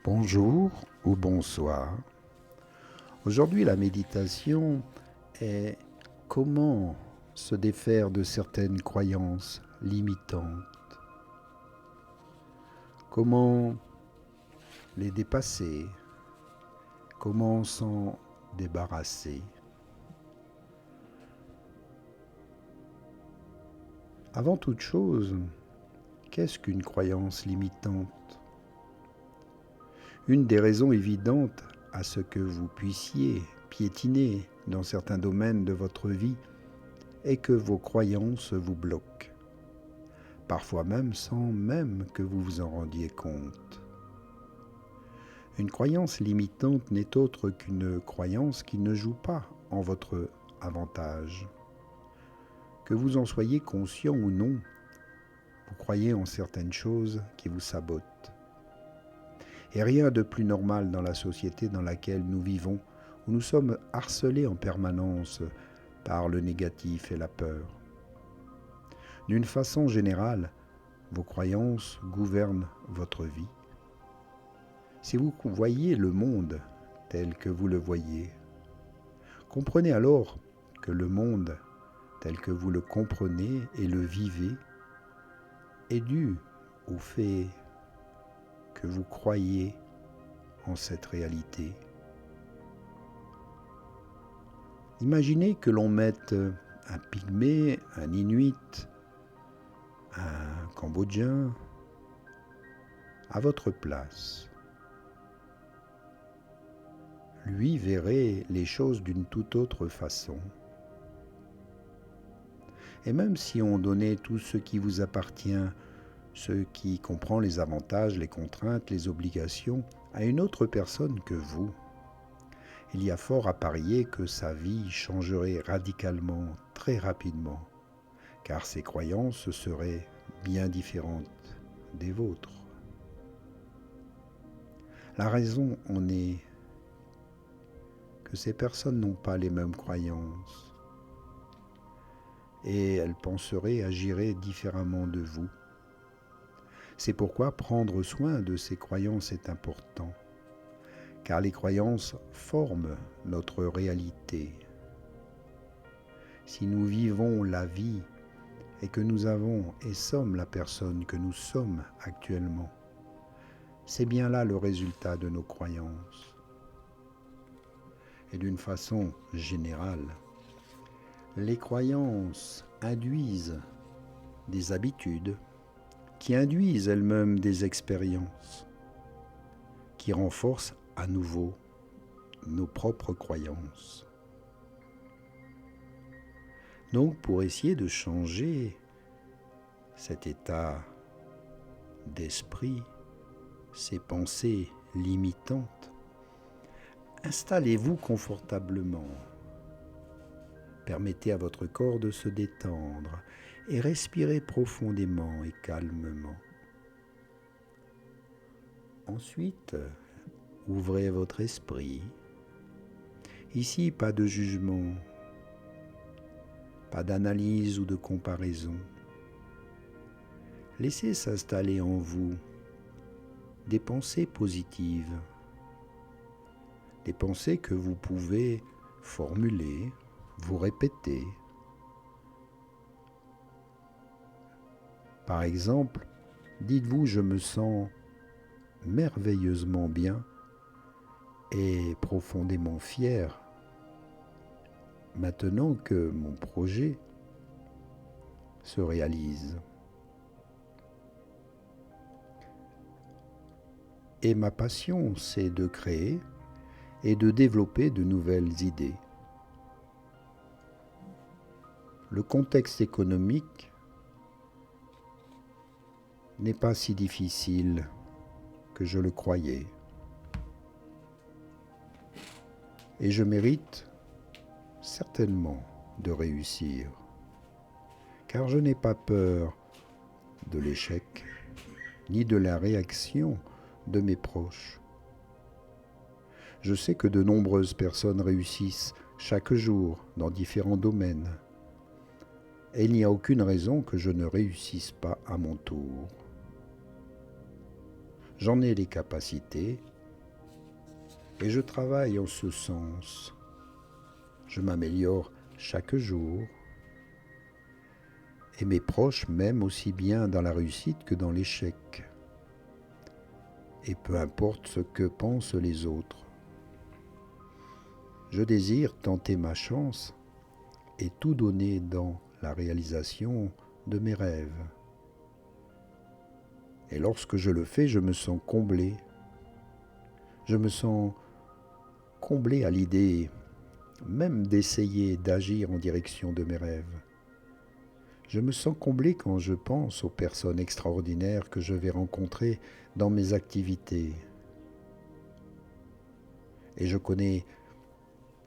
Bonjour ou bonsoir. Aujourd'hui, la méditation est comment se défaire de certaines croyances limitantes. Comment les dépasser. Comment s'en débarrasser. Avant toute chose, qu'est-ce qu'une croyance limitante ? Une des raisons évidentes à ce que vous puissiez piétiner dans certains domaines de votre vie est que vos croyances vous bloquent, parfois même sans même que vous vous en rendiez compte. Une croyance limitante n'est autre qu'une croyance qui ne joue pas en votre avantage. Que vous en soyez conscient ou non, vous croyez en certaines choses qui vous sabotent. Et rien de plus normal dans la société dans laquelle nous vivons, où nous sommes harcelés en permanence par le négatif et la peur. D'une façon générale, vos croyances gouvernent votre vie. Si vous voyez le monde tel que vous le voyez, comprenez alors que le monde tel que vous le comprenez et le vivez est dû au fait que vous croyez en cette réalité. Imaginez que l'on mette un pygmée, un inuit, un cambodgien à votre place. Lui verrait les choses d'une toute autre façon. Et même si on donnait tout ce qui vous appartient, ce qui comprend les avantages, les contraintes, les obligations, à une autre personne que vous, il y a fort à parier que sa vie changerait radicalement, très rapidement, car ses croyances seraient bien différentes des vôtres. La raison en est que ces personnes n'ont pas les mêmes croyances et elles penseraient, agiraient différemment de vous. C'est pourquoi prendre soin de ces croyances est important, car les croyances forment notre réalité. Si nous vivons la vie et que nous avons et sommes la personne que nous sommes actuellement, c'est bien là le résultat de nos croyances. Et d'une façon générale, les croyances induisent des habitudes qui induisent elles-mêmes des expériences, qui renforcent à nouveau nos propres croyances. Donc, pour essayer de changer cet état d'esprit, ces pensées limitantes, installez-vous confortablement. Permettez à votre corps de se détendre et respirez profondément et calmement. Ensuite, ouvrez votre esprit. Ici, pas de jugement, pas d'analyse ou de comparaison. Laissez s'installer en vous des pensées positives, des pensées que vous pouvez formuler, vous répéter. Par exemple, dites-vous « Je me sens merveilleusement bien et profondément fier maintenant que mon projet se réalise. Et ma passion, c'est de créer et de développer de nouvelles idées. Le contexte économique n'est pas si difficile que je le croyais. Et je mérite certainement de réussir, car je n'ai pas peur de l'échec, ni de la réaction de mes proches. Je sais que de nombreuses personnes réussissent chaque jour dans différents domaines, et il n'y a aucune raison que je ne réussisse pas à mon tour. J'en ai les capacités Et je travaille en ce sens. Je m'améliore chaque jour. Et mes proches m'aiment aussi bien dans la réussite que dans l'échec. Et peu importe ce que pensent les autres. Je désire tenter ma chance et tout donner dans la réalisation de mes rêves. Et lorsque je le fais, je me sens comblé. Je me sens comblé à l'idée même d'essayer d'agir en direction de mes rêves. Je me sens comblé quand je pense aux personnes extraordinaires que je vais rencontrer dans mes activités. Et je connais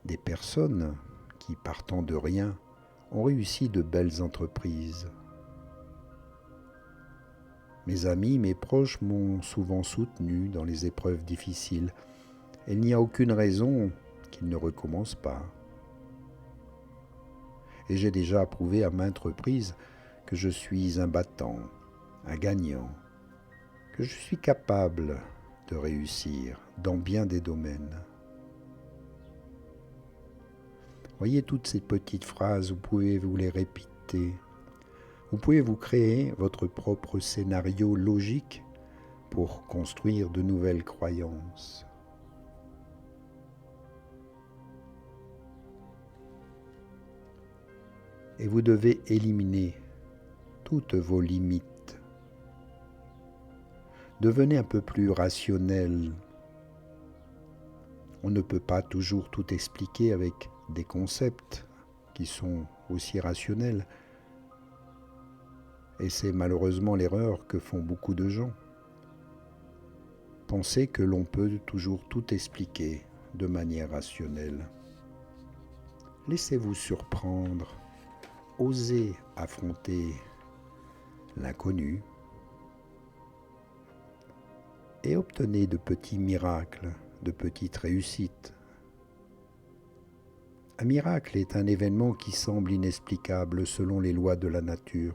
des personnes qui, partant de rien, ont réussi de belles entreprises. Mes amis, mes proches m'ont souvent soutenu dans les épreuves difficiles. Et il n'y a aucune raison qu'ils ne recommencent pas. Et j'ai déjà prouvé à maintes reprises que je suis un battant, un gagnant, que je suis capable de réussir dans bien des domaines. Voyez toutes ces petites phrases, vous pouvez vous les répéter. Vous pouvez vous créer votre propre scénario logique pour construire de nouvelles croyances. Et vous devez éliminer toutes vos limites. Devenez un peu plus rationnel. On ne peut pas toujours tout expliquer avec des concepts qui sont aussi rationnels. Et c'est malheureusement l'erreur que font beaucoup de gens. Penser que l'on peut toujours tout expliquer de manière rationnelle. Laissez-vous surprendre. Osez affronter l'inconnu et obtenez de petits miracles, de petites réussites. Un miracle est un événement qui semble inexplicable selon les lois de la nature.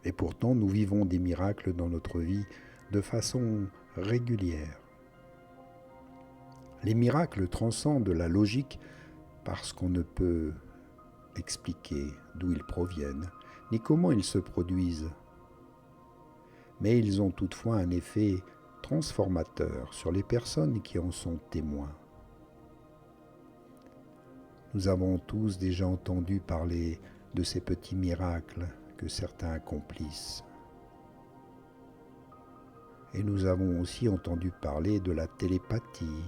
Et pourtant, nous vivons des miracles dans notre vie de façon régulière. Les miracles transcendent la logique parce qu'on ne peut expliquer d'où ils proviennent, ni comment ils se produisent. Mais ils ont toutefois un effet transformateur sur les personnes qui en sont témoins. Nous avons tous déjà entendu parler de ces petits miracles que certains accomplissent. Et nous avons aussi entendu parler de la télépathie,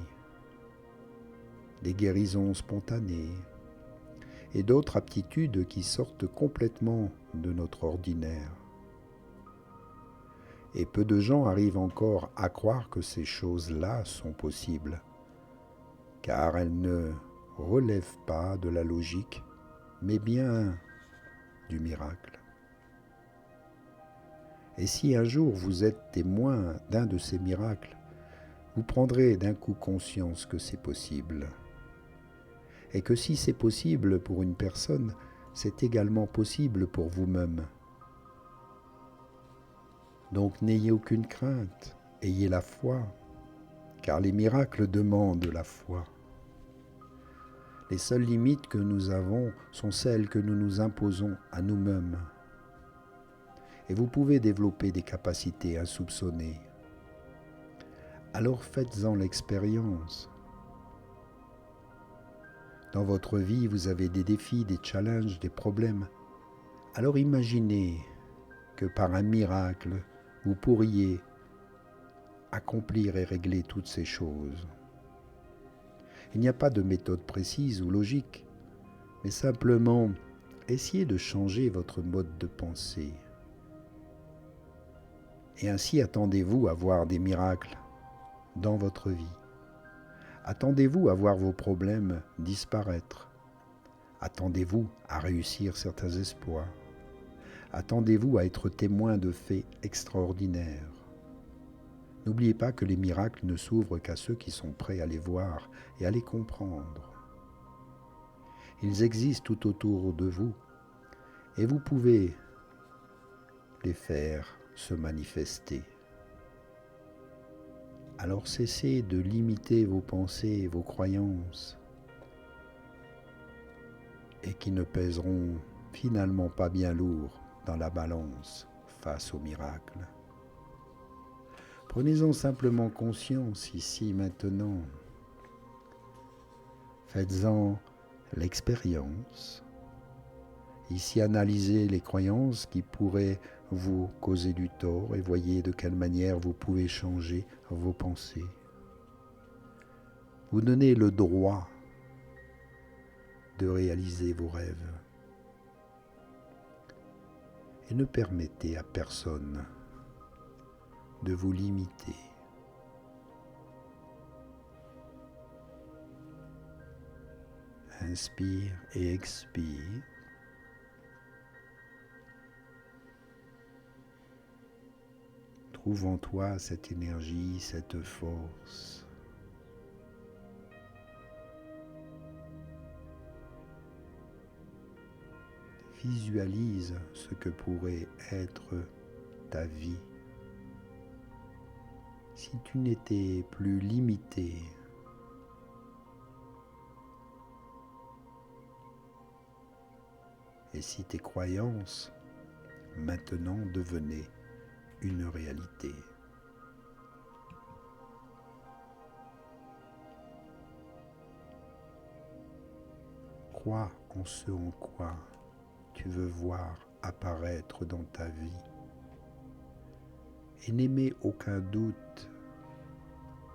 des guérisons spontanées, et d'autres aptitudes qui sortent complètement de notre ordinaire. Et peu de gens arrivent encore à croire que ces choses-là sont possibles, car elles ne relèvent pas de la logique, mais bien du miracle. Et si un jour vous êtes témoin d'un de ces miracles, vous prendrez d'un coup conscience que c'est possible. Et que si c'est possible pour une personne, c'est également possible pour vous-même. Donc n'ayez aucune crainte, ayez la foi, car les miracles demandent la foi. Les seules limites que nous avons sont celles que nous nous imposons à nous-mêmes. Et vous pouvez développer des capacités insoupçonnées. Alors faites-en l'expérience. Dans votre vie, vous avez des défis, des challenges, des problèmes. Alors imaginez que par un miracle, vous pourriez accomplir et régler toutes ces choses. Il n'y a pas de méthode précise ou logique, mais simplement essayez de changer votre mode de pensée. Et ainsi attendez-vous à voir des miracles dans votre vie. Attendez-vous à voir vos problèmes disparaître. Attendez-vous à réussir certains exploits. Attendez-vous à être témoin de faits extraordinaires. N'oubliez pas que les miracles ne s'ouvrent qu'à ceux qui sont prêts à les voir et à les comprendre. Ils existent tout autour de vous et vous pouvez les faire se manifester. Alors cessez de limiter vos pensées et vos croyances et qui ne pèseront finalement pas bien lourd dans la balance face au miracle. Prenez-en simplement conscience ici, maintenant. Faites-en l'expérience. Ici, analysez les croyances qui pourraient vous causer du tort et voyez de quelle manière vous pouvez changer vos pensées. Vous donnez le droit de réaliser vos rêves et ne permettez à personne de vous limiter. Inspire et expire. Trouve en toi cette énergie, cette force. Visualise ce que pourrait être ta vie si tu n'étais plus limité. Et si tes croyances maintenant devenaient une réalité. Crois en ce en quoi tu veux voir apparaître dans ta vie et n'aie aucun doute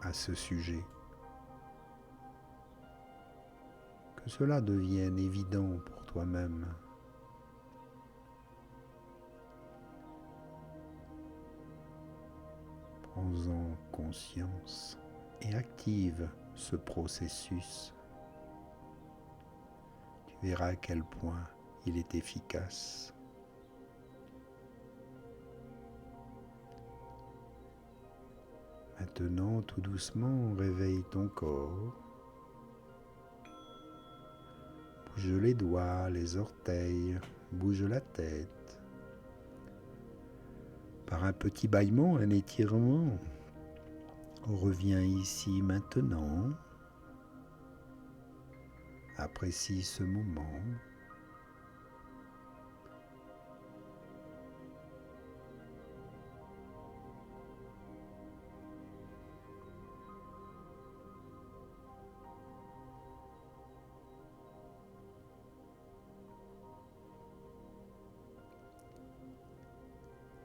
à ce sujet. Que cela devienne évident pour toi-même. Prends-en conscience et active ce processus. Tu verras à quel point il est efficace. Maintenant, tout doucement, réveille ton corps. Bouge les doigts, les orteils, bouge la tête. Par un petit bâillement, un étirement, reviens ici maintenant. Apprécie ce moment.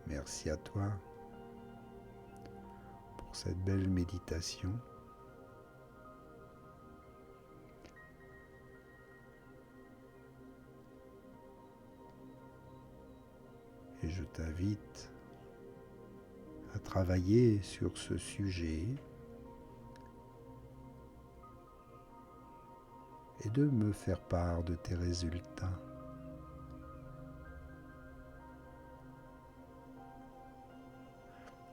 Merci à toi pour cette belle méditation. Et je t'invite à travailler sur ce sujet et de me faire part de tes résultats.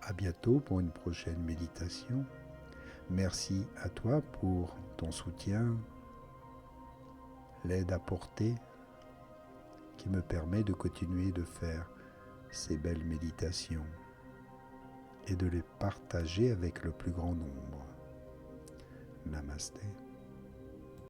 À bientôt pour une prochaine méditation. Merci à toi pour ton soutien, l'aide apportée qui me permet de continuer de faire ces belles méditations et de les partager avec le plus grand nombre. Namasté.